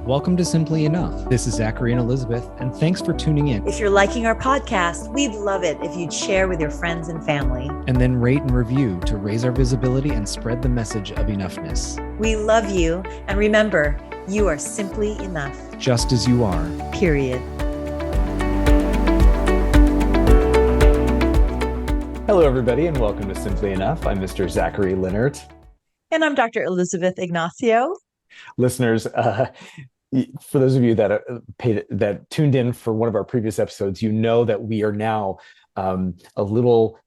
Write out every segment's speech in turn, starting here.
Welcome to Simply Enough. This is Zachary and Elizabeth, and thanks for tuning in. If you're liking our podcast, we'd love it if you'd share with your friends and family. And then rate and review to raise our visibility and spread the message of enoughness. We love you, and remember, you are simply enough. Just as you are. Period. Hello, everybody, and welcome to Simply Enough. I'm Mr. Zachary Leonard. And I'm Dr. Elizabeth Ignacio. Listeners, for those of you that tuned in for one of our previous episodes, you know that we are now a little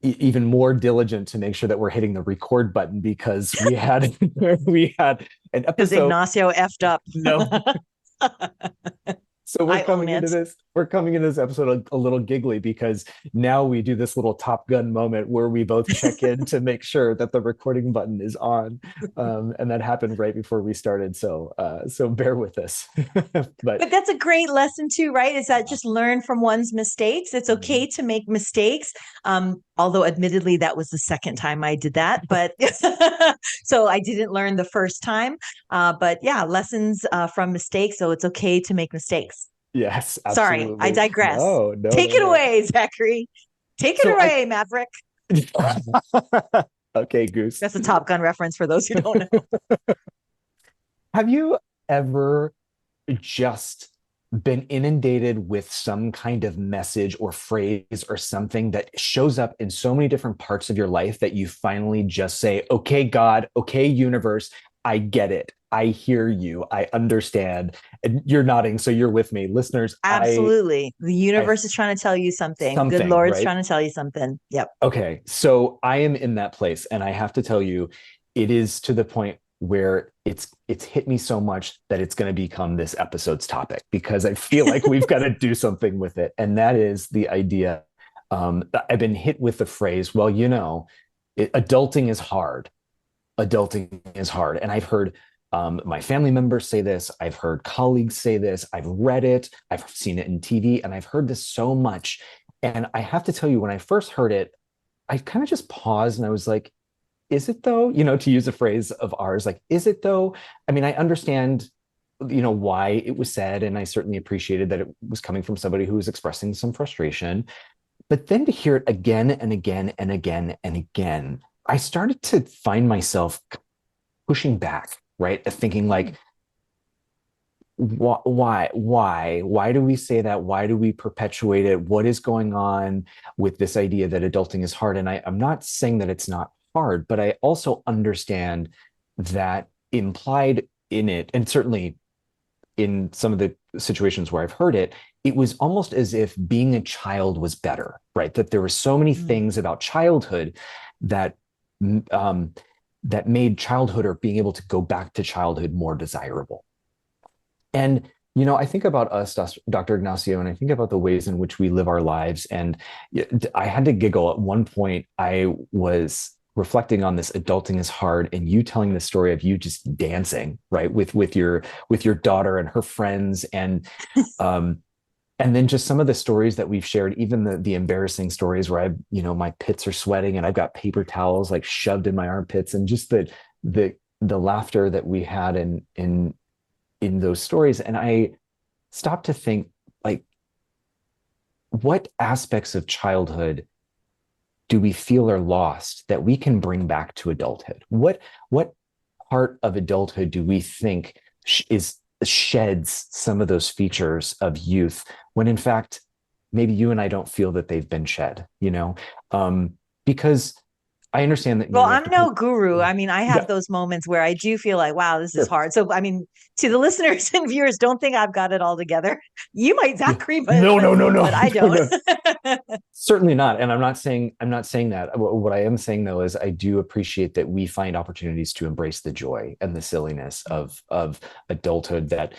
even more diligent to make sure that we're hitting the record button because we had an episode. Because Ignacio effed up. No. So we're coming into this episode a little giggly because now we do this little Top Gun moment where we both check in to make sure that the recording button is on, and that happened right before we started. So bear with us. But that's a great lesson too, right? Is that just learn from one's mistakes. It's okay to make mistakes. Although admittedly, that was the second time I did that, but so I didn't learn the first time. But yeah, lessons from mistakes. So it's okay to make mistakes. Yes, absolutely. Sorry, I digress. No, Take it away, Zachary. Take it away, Maverick. Okay, Goose. That's a Top Gun reference for those who don't know. Have you ever just been inundated with some kind of message or phrase or something that shows up in so many different parts of your life that you finally just say, okay, God, okay, universe, I get it. I hear you. I understand. And you're nodding, so you're with me. Listeners, absolutely. The universe is trying to tell you something. Good Lord's trying to tell you something. Yep. Okay. So I am in that place. And I have to tell you, it is to the point where it's hit me so much that it's going to become this episode's topic because I feel like we've got to do something with it. And that is the idea. I've been hit with the phrase, well, adulting is hard. Adulting is hard. And I've heard my family members say this. I've heard colleagues say this. I've read it. I've seen it in TV, and I've heard this so much. And I have to tell you, when I first heard it, I kind of just paused and I was like, is it though? To use a phrase of ours, like, is it though? I mean, I understand, why it was said, and I certainly appreciated that it was coming from somebody who was expressing some frustration. But then to hear it again and again and again and again, I started to find myself pushing back, right? Thinking like, why do we say that? Why do we perpetuate it? What is going on with this idea that adulting is hard? And I'm not saying that it's not hard, but I also understand that implied in it, and certainly in some of the situations where I've heard it, it was almost as if being a child was better, right? That there were so many things about childhood that made childhood or being able to go back to childhood more desirable. And, I think about us, Dr. Ignacio, and I think about the ways in which we live our lives. And I had to giggle at one point. I was reflecting on this adulting is hard, and you telling the story of you just dancing, right, with your daughter and her friends, and then just some of the stories that we've shared, even the embarrassing stories where my pits are sweating and I've got paper towels like shoved in my armpits, and just the laughter that we had in those stories. And I stopped to think, like, what aspects of childhood do we feel are lost that we can bring back to adulthood? What part of adulthood do we think sheds some of those features of youth, when in fact maybe you and I don't feel that they've been shed, because I understand that. Well, I'm no guru. I mean, I have those moments where I do feel like, wow, this is hard. So, I mean, to the listeners and viewers, don't think I've got it all together. You might, Zachary, but no, but I don't. No. Certainly not. And I'm not saying that. What I am saying though is I do appreciate that we find opportunities to embrace the joy and the silliness of adulthood that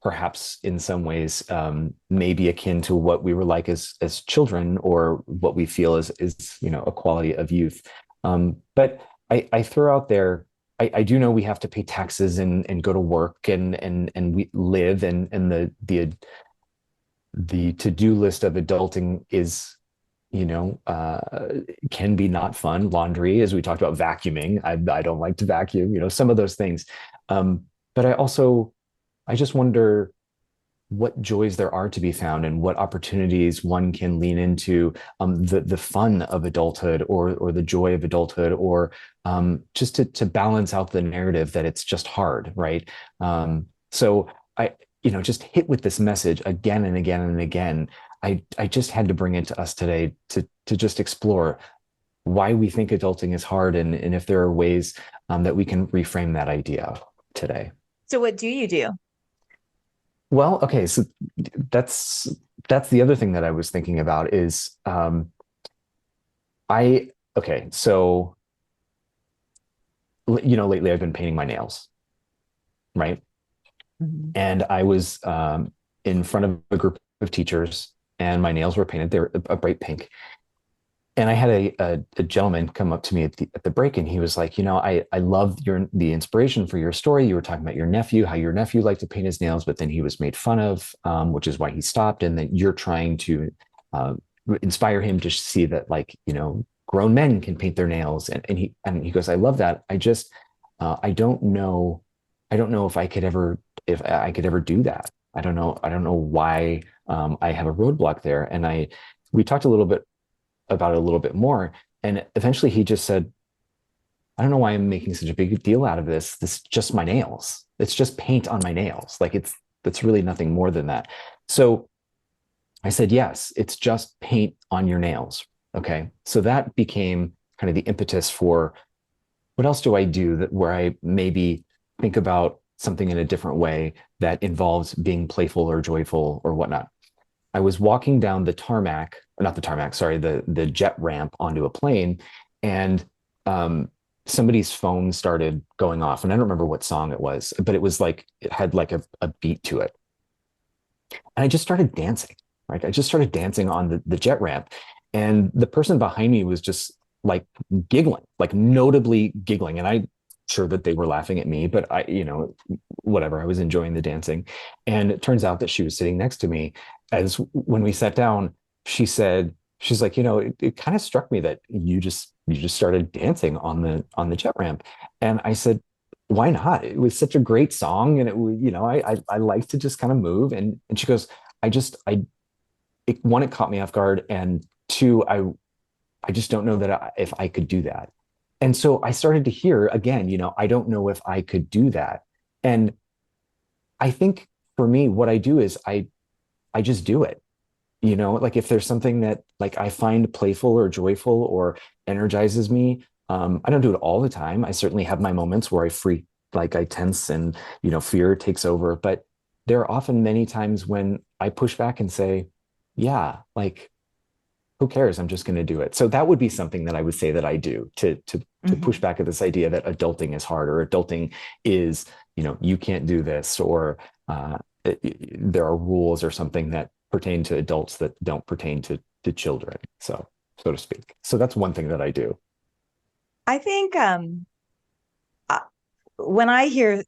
perhaps in some ways may be akin to what we were like as children, or what we feel is a quality of youth. But I throw out there, I do know we have to pay taxes and go to work and we live, and the to-do list of adulting is can be not fun. Laundry, as we talked about, vacuuming. I don't like to vacuum, some of those things. But I just wonder what joys there are to be found and what opportunities one can lean into, the fun of adulthood, or the joy of adulthood, or just to balance out the narrative that it's just hard, right? So I, just hit with this message again and again and again. I just had to bring it to us today to just explore why we think adulting is hard, and if there are ways that we can reframe that idea today. So what do you do? Well, okay, so that's that's the other thing that I was thinking about is, I okay, so lately I've been painting my nails, right? Mhm. And I was in front of a group of teachers, and my nails were painted. They're a bright pink, and I had a gentleman come up to me at the break, and he was like, I love the inspiration for your story. You were talking about your nephew, how your nephew liked to paint his nails, but then he was made fun of, which is why he stopped, and that you're trying to uh, inspire him to see that, like, grown men can paint their nails. And he goes, I love that. I don't know if I could ever do that. I don't know why I have a roadblock there. And we talked a little bit about it a little bit more. And eventually he just said, I don't know why I'm making such a big deal out of this. This is just my nails. It's just paint on my nails. Like, that's really nothing more than that. So I said, yes, it's just paint on your nails. Okay. So that became kind of the impetus for what else do I do that where I maybe think about something in a different way that involves being playful or joyful or whatnot. I was walking down the tarmac, not the tarmac, sorry, the jet ramp onto a plane, and somebody's phone started going off, and I don't remember what song it was, but it was like it had like a beat to it, and I just started dancing. Right, I just started dancing on the jet ramp, and the person behind me was just like giggling, like notably giggling, and I sure that they were laughing at me, but whatever, I was enjoying the dancing. And it turns out that she was sitting next to me. As when we sat down, she's like, it kind of struck me that you just started dancing on the jet ramp. And I said, why not? It was such a great song, and I like to just kind of move. And she goes, one, it caught me off guard, and two, I just don't know that if I could do that. And so I started to hear again, I don't know if I could do that. And I think for me, what I do is I just do it. Like, if there's something that, like, I find playful or joyful or energizes me, I don't do it all the time. I certainly have my moments where I freak, like I tense, and fear takes over. But there are often many times when I push back and say, yeah, like, who cares? I'm just going to do it. So that would be something that I would say that I do to push Mhm. back at this idea that adulting is hard, or adulting is, you can't do this, or there are rules or something that pertain to adults that don't pertain to children, so to speak. So that's one thing that I do. I think uh, when I hear,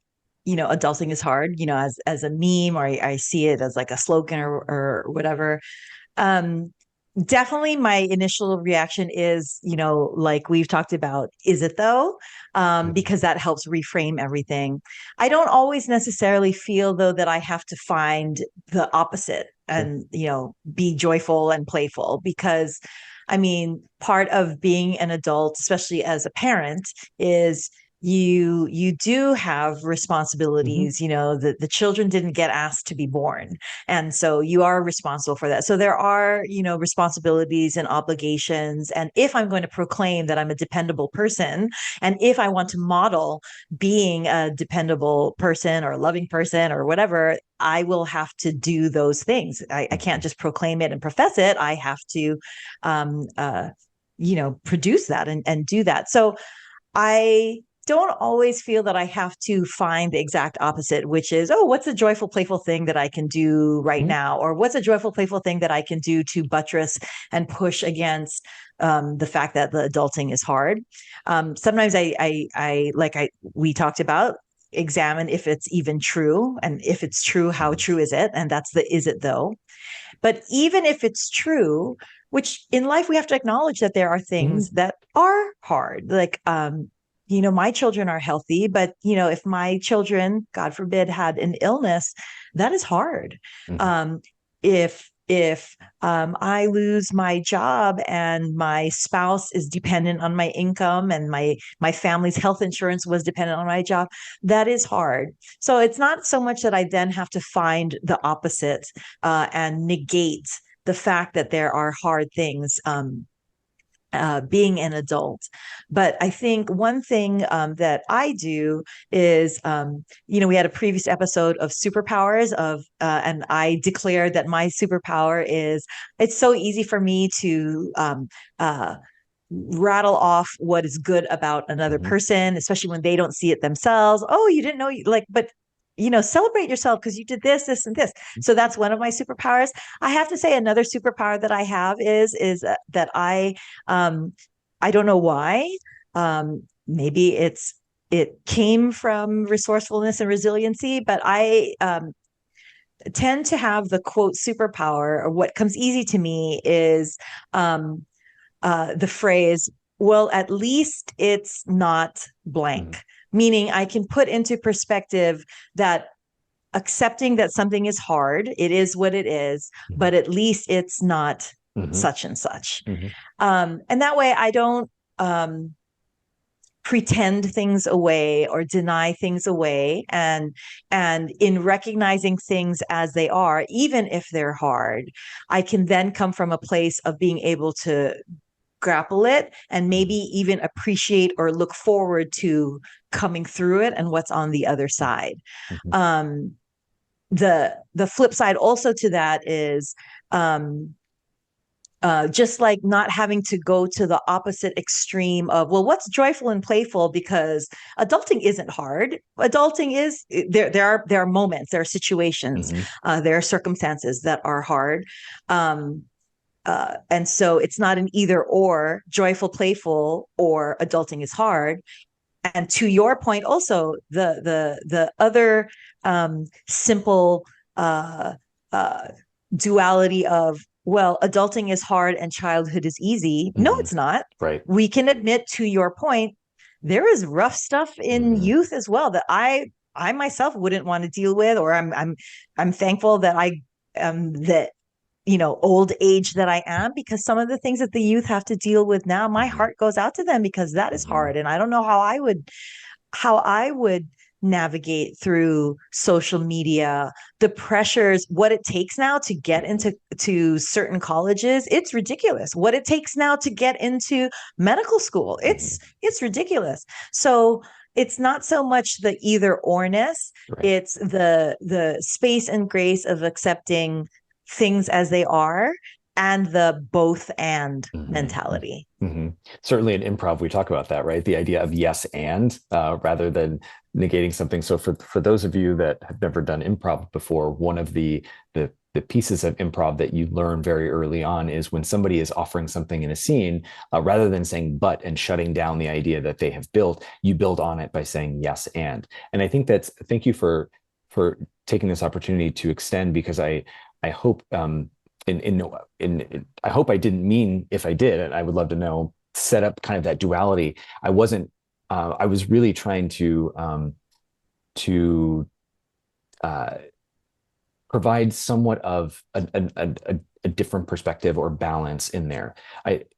adulting is hard, as a meme, or I see it as like a slogan, or whatever, um, definitely my initial reaction is, like we've talked about, is it though? Mhm. Because that helps reframe everything. I don't always necessarily feel though that I have to find the opposite Sure. and, be joyful and playful, because I mean, part of being an adult, especially as a parent, is you do have Mhm. responsibilities. The children didn't get asked to be born, and so you are responsible for that. So there are, responsibilities and obligations. And if I'm going to proclaim that I'm a dependable person, and if I want to model being a dependable person or a loving person or whatever, I will have to do those things. I can't Mhm. just proclaim it and profess it. I have to, um, uh, produce that and do that. So I don't always feel that I have to find the exact opposite, which is, oh, what's a joyful, playful thing that I can do right Mhm. now? Or what's a joyful, playful thing that I can do to buttress and push against the fact that the adulting is hard? Sometimes we talked about, examine if it's even true. And if it's true, how Mhm. true is it? And that's the is it though. But even if it's true, which in life we have to acknowledge that there are things Mhm. that are hard, like my children are healthy, but if my children, God forbid, had an illness, that is hard. Mhm. If I lose my job and my spouse is dependent on my income, and my family's health insurance was dependent on my job, that is hard. So it's not so much that I then have to find the opposite and negate the fact that there are hard things. Being an adult. But I think one thing that I do is, we had a previous episode of superpowers and I declared that my superpower is, it's so easy for me to rattle off what is good about another Mhm. person, especially when they don't see it themselves. Oh, you didn't know, but celebrate yourself because you did this, and this. So that's one of my superpowers. I have to say another superpower that I have is that I don't know why. Maybe it came from resourcefulness and resiliency, but I tend to have the quote superpower, or what comes easy to me is the phrase, well, at least it's not blank, Mhm. meaning I can put into perspective that accepting that something is hard, it is what it is, Mhm. but at least it's not Mhm. such and such. Mhm. And that way I don't pretend things away or deny things away, and in recognizing things as they are, even if they're hard, I can then come from a place of being able to grapple it and maybe even appreciate or look forward to coming through it and what's on the other side. Mhm. um the flip side also to that is, just like not having to go to the opposite extreme of, well, what's joyful and playful, because adulting isn't hard. Adulting is, there are moments, there are situations, Mhm. there are circumstances that are hard. And so it's not an either or, joyful, playful, or adulting is hard. And to your point, also the other simple uh, uh, duality of, well, adulting is hard and childhood is easy. No, Mhm. it's not. Right. We can admit, to your point, there is rough stuff in Mhm. youth as well that I myself wouldn't want to deal with, or I'm thankful that I am that old age that I am, because some of the things that the youth have to deal with now, my Mhm. heart goes out to them, because that is Mhm. hard. And I don't know how I would navigate through social media, the pressures, what it takes now to get Mhm. into certain colleges. It's ridiculous. What it takes now to get into medical school. Mhm. It's ridiculous. So it's not so much the either orness, Right. it's the space and grace of accepting things as they are, and the both and Mhm. mentality. Mhm. Certainly in improv, we talk about that, right? The idea of yes and rather than negating something. So for those of you that have never done improv before, one of the pieces of improv that you learn very early on is when somebody is offering something in a scene, rather than saying but and shutting down the idea that they have built, you build on it by saying yes and. And I think thank you for taking this opportunity to extend, because I hope I hope I didn't mean, if I did, and I would love to know, set up kind of that duality. I wasn't. I was really trying to uh, provide somewhat of a different perspective or balance in there.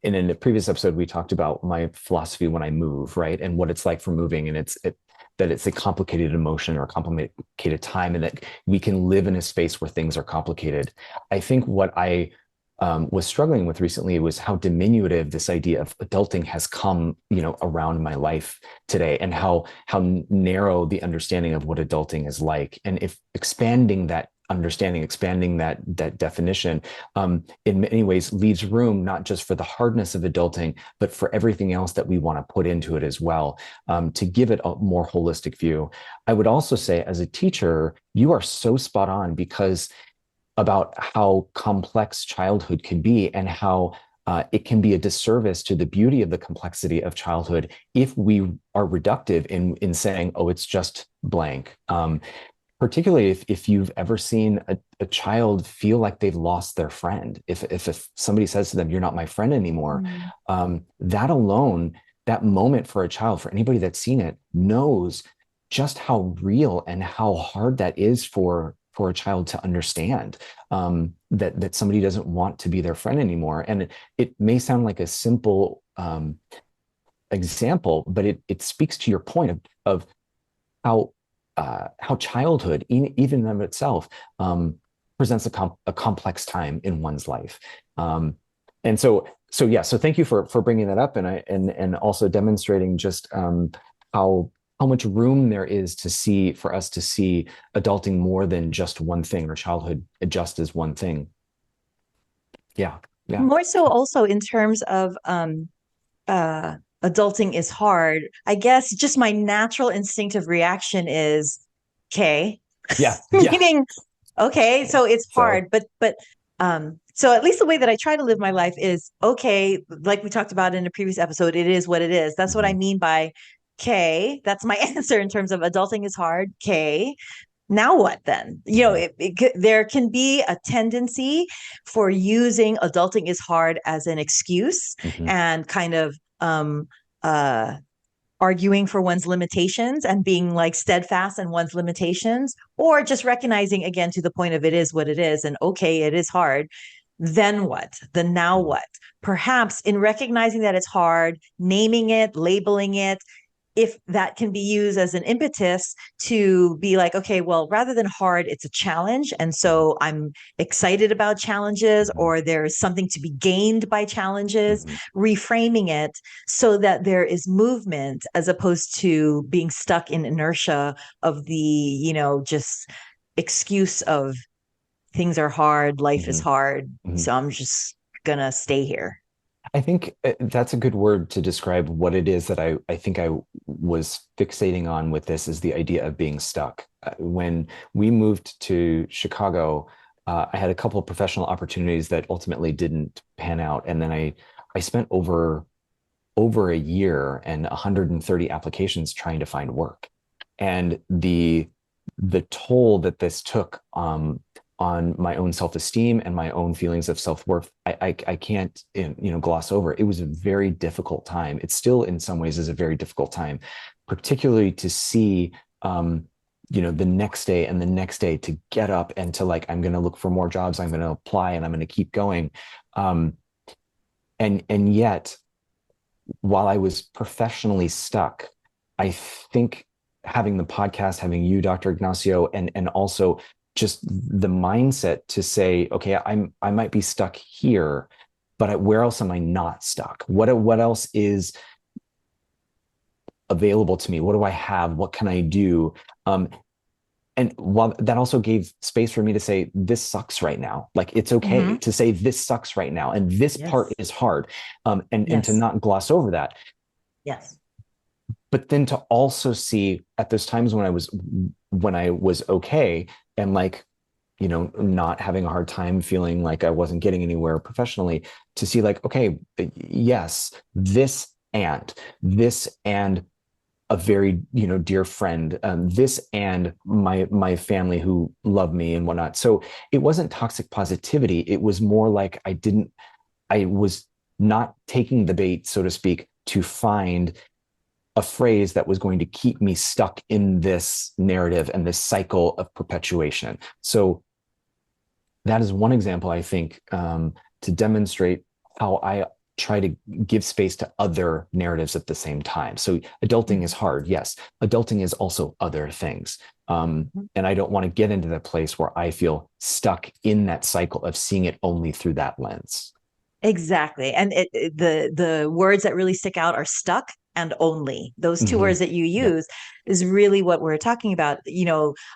In a previous episode, we talked about my philosophy when I move, right, and what it's like for moving, and that it's a complicated emotion or a complicated time, and that we can live in a space where things are complicated. I think what I was struggling with recently was how diminutive this idea of adulting has come, around my life today, and how narrow the understanding of what adulting is like, and if expanding that understanding, expanding that definition, in many ways leaves room not just for the hardness of adulting, but for everything else that we want to put into it as well, to give it a more holistic view. I would also say, as a teacher, you are so spot on, because about how complex childhood can be, and how it can be a disservice to the beauty of the complexity of childhood if we are reductive in saying, oh, it's just blank. Particularly if you've ever seen a child feel like they've lost their friend. If somebody says to them, you're not my friend anymore, Mm. that alone, that moment for a child, for anybody that's seen it, knows just how real and how hard that is for a child to understand, that somebody doesn't want to be their friend anymore. And it may sound like a simple example, but it speaks to your point of how childhood, even of itself, presents a complex time in one's life. And so thank you for bringing that up, and also demonstrating just how much room there is for us to see adulting more than just one thing, or childhood just as one thing. Yeah. More so also in terms of adulting is hard. I guess just my natural instinctive reaction is, okay. Yeah. Meaning, okay, so it's hard, but so at least the way that I try to live my life is, okay, like we talked about in a previous episode, it is what it is. That's what I mean by, okay, that's my answer in terms of adulting is hard. Okay, now what then? There can be a tendency for using adulting is hard as an excuse, and kind of arguing for one's limitations and being like steadfast in one's limitations, or just recognizing, again, to the point of it is what it is, and okay, it is hard. Then what? Then now what? Perhaps in recognizing that it's hard, naming it, labeling it, if that can be used as an impetus to be like, okay, well, rather than hard, it's a challenge. And so I'm excited about challenges, or there's something to be gained by challenges, reframing it so that there is movement, as opposed to being stuck in inertia of the, just excuse of things are hard, life is hard. So I'm just gonna stay here. I think that's a good word to describe what it is that I think I was fixating on with this, is the idea of being stuck. When we moved to Chicago, I had a couple of professional opportunities that ultimately didn't pan out. And then I spent over a year and 130 applications trying to find work. And the toll that this took on my own self-esteem and my own feelings of self-worth, I can't gloss over. It was a very difficult time. It still in some ways is a very difficult time, particularly to see the next day and the next day, to get up and to like, I'm going to look for more jobs, I'm going to apply, and I'm going to keep going. And yet, while I was professionally stuck, I think having the podcast, having you, Dr. Ignacio, and also just the mindset to say, okay, I might be stuck here, but where else am I not stuck? What else is available to me? What do I have? What can I do? And while that also gave space for me to say, this sucks right now. Like, it's okay to say this sucks right now, and this part is hard, and to not gloss over that. Yes. But then to also see at those times when I was okay, and like, not having a hard time, feeling like I wasn't getting anywhere professionally, to see like, okay, yes, this and a very, dear friend, this and my family who love me and whatnot. So it wasn't toxic positivity. It was more like I was not taking the bait, so to speak, to find a phrase that was going to keep me stuck in this narrative and this cycle of perpetuation. So that is one example, I think, to demonstrate how I try to give space to other narratives at the same time. So adulting is hard. Yes. Adulting is also other things. And I don't want to get into that place where I feel stuck in that cycle of seeing it only through that lens. Exactly. And the words that really stick out are stuck and only. Those two words that you use is really what we're talking about.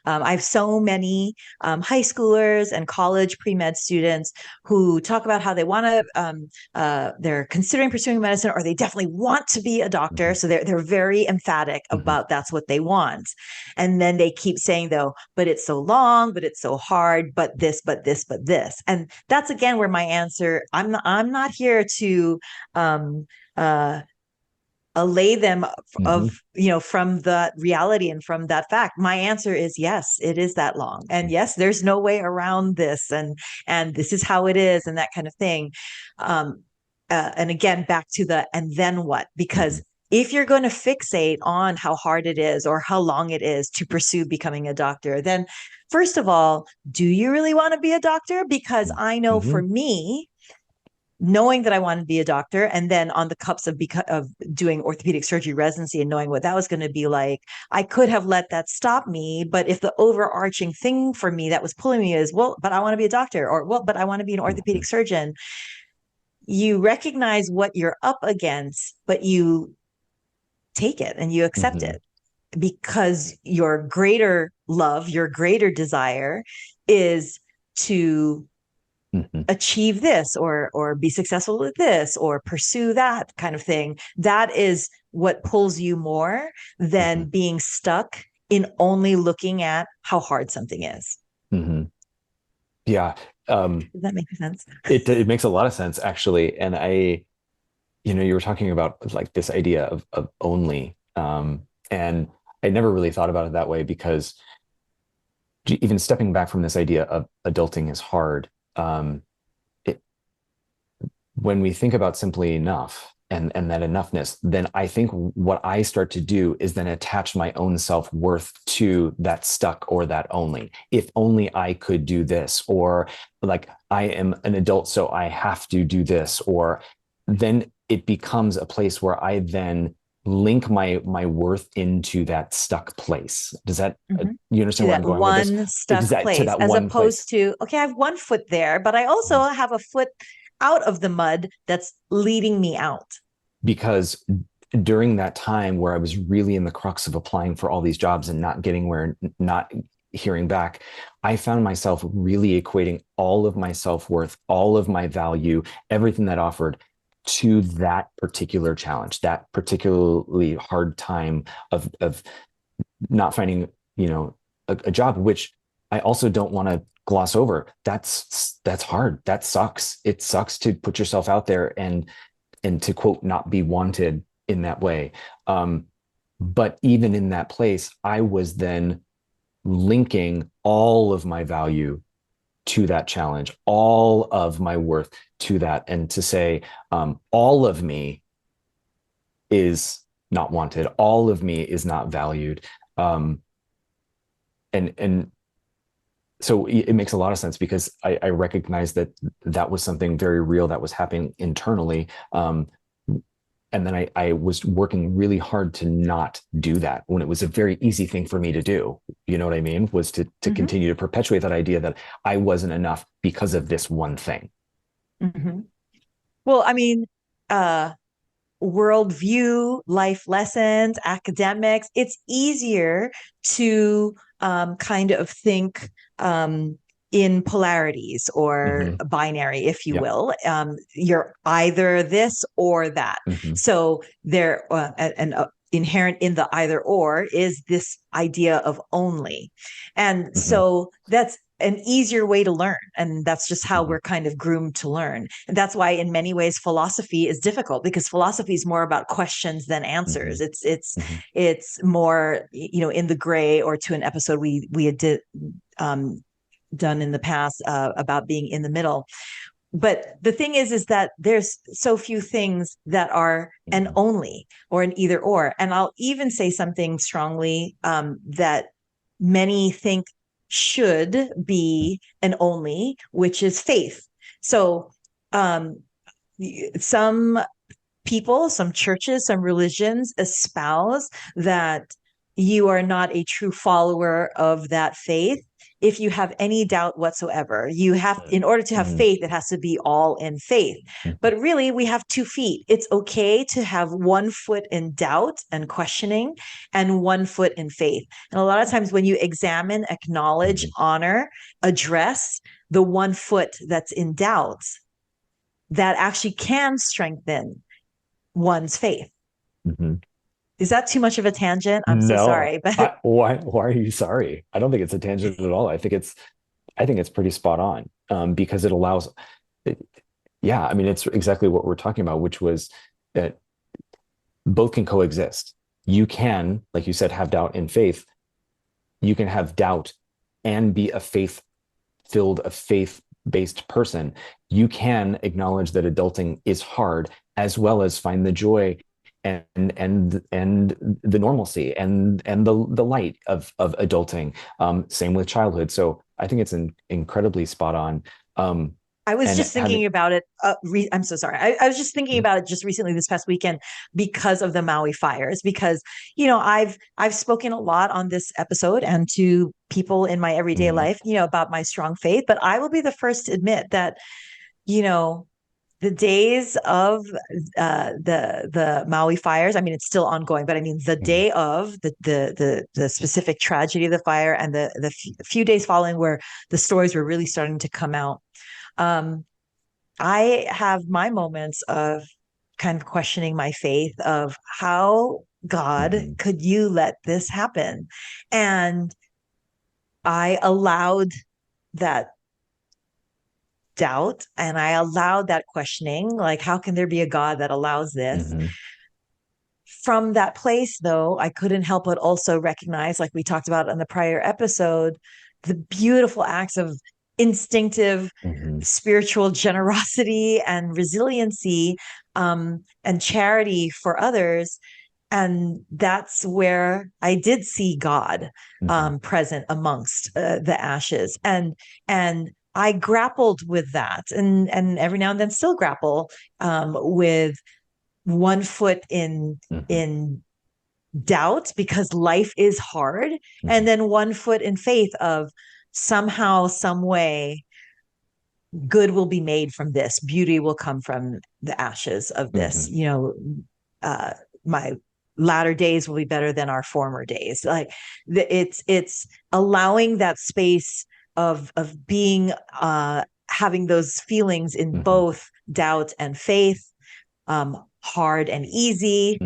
I have so many high schoolers and college pre-med students who talk about how they want to, they're considering pursuing medicine, or they definitely want to be a doctor. So they're very emphatic about that's what they want. And then they keep saying, though, but it's so long, but it's so hard, but this, but this, but this. And that's again where my answer, I'm not here to allay them of, from the reality and from that fact. My answer is yes, it is that long. And yes, there's no way around this. And this is how it is, and that kind of thing. And again, back to and then what? Because if you're going to fixate on how hard it is or how long it is to pursue becoming a doctor, then first of all, do you really want to be a doctor? Because I know for me, knowing that I wanted to be a doctor, and then on the cups of doing orthopedic surgery residency and knowing what that was going to be like, I could have let that stop me. But if the overarching thing for me that was pulling me is, well, but I want to be a doctor, or well, but I want to be an orthopedic surgeon, you recognize what you're up against, but you take it and you accept it, because your greater love, your greater desire is to achieve this or be successful with this or pursue that kind of thing. That is what pulls you more than being stuck in only looking at how hard something is. Yeah. Does that make sense? It makes a lot of sense, actually. And you were talking about like this idea of only, and I never really thought about it that way, because even stepping back from this idea of adulting is hard, when we think about simply enough and that enoughness, then I think what I start to do is then attach my own self-worth to that stuck or that only. If only I could do this, or like I am an adult, so I have to do this, or then it becomes a place where I then link my worth into that stuck place. Does that, you understand where I'm going with this? One stuck place, as opposed to, okay, I have one foot there, but I also have a foot out of the mud that's leading me out. Because during that time where I was really in the crux of applying for all these jobs and not getting where, not hearing back, I found myself really equating all of my self-worth, all of my value, everything that offered to that particular challenge, that particularly hard time of not finding, a job, which I also don't want to gloss over. That's hard. That sucks. It sucks to put yourself out there and to, quote, not be wanted in that way. But even in that place, I was then linking all of my value to that challenge, all of my worth to that, and to say, all of me is not wanted, all of me is not valued. And so it makes a lot of sense, because I recognize that was something very real that was happening internally. And then I was working really hard to not do that, when it was a very easy thing for me to do. You know what I mean? Was to continue to perpetuate that idea that I wasn't enough because of this one thing. Well, I mean, worldview, life lessons, academics, it's easier to kind of think in polarities or binary, if you will. You're either this or that. So there, inherent in the either or is this idea of only. And so that's an easier way to learn. And that's just how we're kind of groomed to learn. And that's why in many ways philosophy is difficult, because philosophy is more about questions than answers. It's more, in the gray, or to an episode we had done in the past about being in the middle. But the thing is that there's so few things that are an only or an either or. And I'll even say something strongly that many think should be an only, which is faith. So some people, some churches, some religions espouse that you are not a true follower of that faith if you have any doubt whatsoever. You have, in order to have faith, it has to be all in faith. But really, we have 2 feet. It's okay to have 1 foot in doubt and questioning and 1 foot in faith. And a lot of times when you examine, acknowledge, honor, address the 1 foot that's in doubt, that actually can strengthen one's faith. Is that too much of a tangent? I'm so sorry. But why are you sorry? I don't think it's a tangent at all. I think it's pretty spot on, because it allows, I mean, it's exactly what we're talking about, which was that both can coexist. You can, like you said, have doubt and faith. You can have doubt and be a faith-filled, a faith-based person. You can acknowledge that adulting is hard, as well as find the joy and the normalcy and the light of adulting. Same with childhood. So I think it's incredibly spot on. I was And just thinking about it. I'm so sorry. I was just thinking about it just recently this past weekend because of the Maui fires. Because I've spoken a lot on this episode and to people in my everyday life, about my strong faith. But I will be the first to admit that the days of the Maui fires. I mean, it's still ongoing, but I mean the day of the specific tragedy of the fire and the few days following, where the stories were really starting to come out. I have my moments of kind of questioning my faith of how God could you let this happen? And I allowed that doubt and I allowed that questioning, like, how can there be a God that allows this? From that place, though, I couldn't help but also recognize, like we talked about in the prior episode, the beautiful acts of instinctive spiritual generosity and resiliency, and charity for others. And that's where I did see God present amongst the ashes. And I grappled with that, and every now and then still grapple with one foot in doubt because life is hard, and then one foot in faith of somehow, some way, good will be made from this. Beauty will come from the ashes of this. My latter days will be better than our former days. Like it's allowing that space of being having those feelings in both doubt and faith, hard and easy,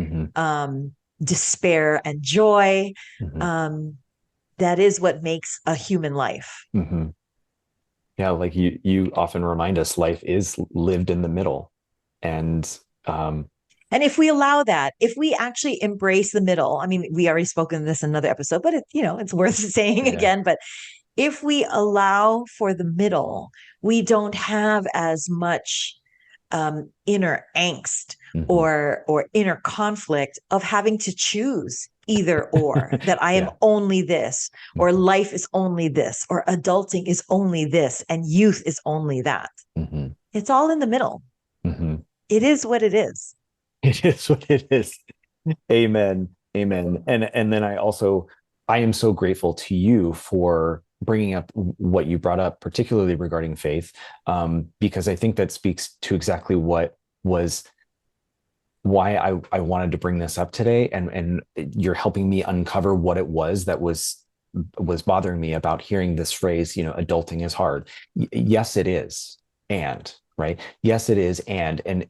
despair and joy. That is what makes a human life. Yeah, like you often remind us, life is lived in the middle. And if we allow that, if we actually embrace the middle, I mean, we already spoken this in another episode, but it's worth saying again. But if we allow for the middle, we don't have as much inner angst or inner conflict of having to choose either or, that I am only this, or life is only this, or adulting is only this, and youth is only that. It's all in the middle. It is what it is. It is what it is. Amen. Amen. And then I am so grateful to you for bringing up what you brought up, particularly regarding faith, because I think that speaks to exactly what was why I wanted to bring this up today. And you're helping me uncover what it was that was bothering me about hearing this phrase, adulting is hard. Yes, it is. And right. Yes, it is. And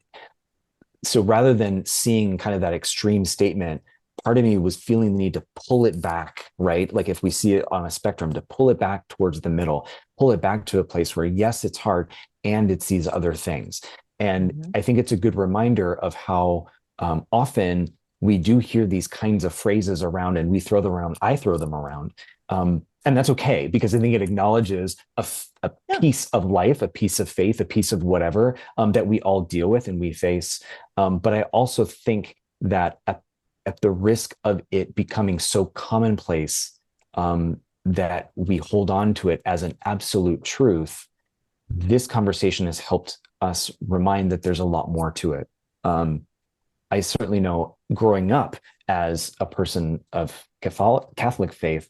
so rather than seeing kind of that extreme statement, part of me was feeling the need to pull it back, right? Like if we see it on a spectrum, to pull it back towards the middle, pull it back to a place where, yes, it's hard and it's these other things. And I think it's a good reminder of how often we do hear these kinds of phrases around and we throw them around. I throw them around. And that's okay, because I think it acknowledges a piece of life, a piece of faith, a piece of whatever that we all deal with and we face. But I also think that at the risk of it becoming so commonplace that we hold on to it as an absolute truth, this conversation has helped us remind that there's a lot more to it. I certainly know, growing up as a person of Catholic faith,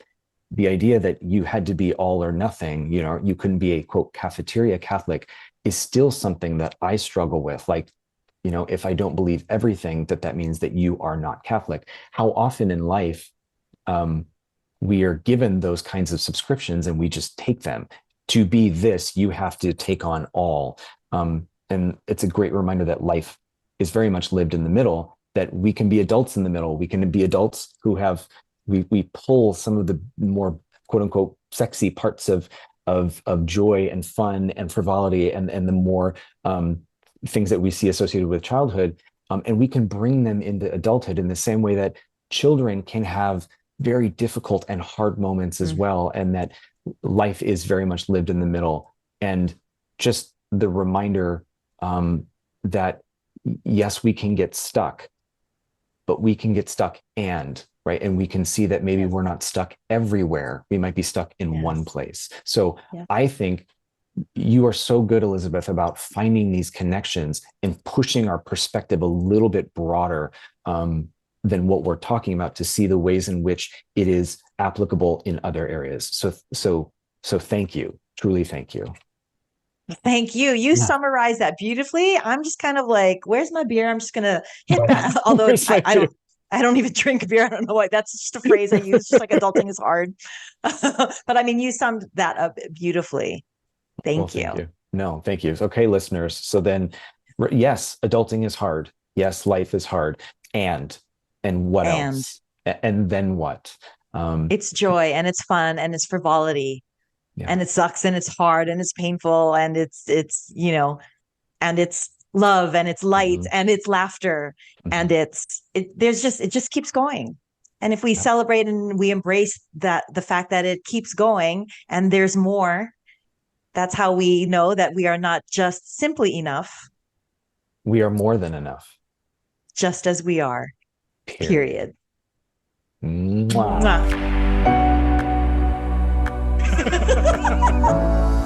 the idea that you had to be all or nothing, you couldn't be a quote cafeteria Catholic, is still something that I struggle with. Like, if I don't believe everything, that means that you are not Catholic. How often in life we are given those kinds of subscriptions and we just take them. To be this, you have to take on all. And it's a great reminder that life is very much lived in the middle, that we can be adults in the middle. We can be adults who we pull some of the more quote unquote sexy parts of joy and fun and frivolity and the more things that we see associated with childhood, and we can bring them into adulthood in the same way that children can have very difficult and hard moments as well, and that life is very much lived in the middle. And just the reminder that yes, we can get stuck, but we can get stuck right. And we can see that maybe we're not stuck everywhere. We might be stuck in one place. So I think you are so good, Elizabeth, about finding these connections and pushing our perspective a little bit broader than what we're talking about, to see the ways in which it is applicable in other areas. So thank you. Truly, thank you. Thank you. You summarized that beautifully. I'm just kind of like, where's my beer? I'm just gonna hit that. Although I don't even drink beer. I don't know why. That's just a phrase I use. Just like adulting is hard. But I mean, you summed that up beautifully. Thank you. No, thank you. Okay, listeners. So then, yes, adulting is hard. Yes, life is hard. And what else? And then what? It's joy, and it's fun, and it's frivolity, and it sucks, and it's hard, and it's painful, and it's and it's love, and it's light, and it's laughter, and it just keeps going. And if we celebrate and we embrace the fact that it keeps going and there's more, that's how we know that we are not just simply enough. We are more than enough. Just as we are. Period. Mwah. Mwah.